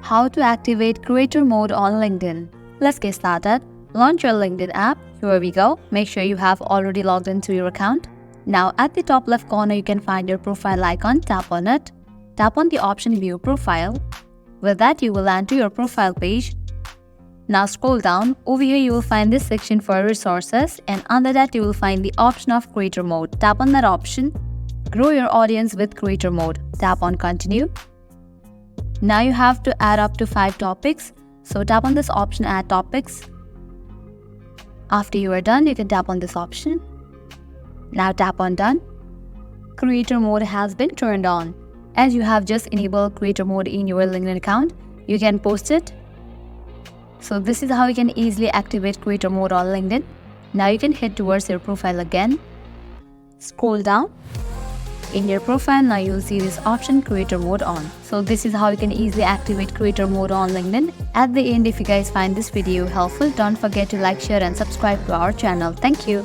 how to activate creator mode on LinkedIn. Let's get started. Launch your LinkedIn app. Here we go. Make sure you have already logged into your account. Now at the top left corner, you can find your profile icon. Tap on it. Tap on the option View Profile. With that, you will land to your profile page. Now scroll down. Over here, you will find this section for resources, and under that, you will find the option of creator mode. Tap on that option. Grow your audience with creator mode. Tap on Continue. Now you have to add up to 5 topics. So tap on this option, Add Topics. After you are done, you can tap on this option. Now tap on Done. Creator mode has been turned on. As you have just enabled creator mode in your LinkedIn account, you can post it. So this is how you can easily activate creator mode on LinkedIn. Now you can head towards your profile again. Scroll down. In your profile, now you will see this option, creator mode on. So this is how you can easily activate creator mode on LinkedIn. At the end, if you guys find this video helpful, don't forget to like, share and subscribe to our channel. Thank you.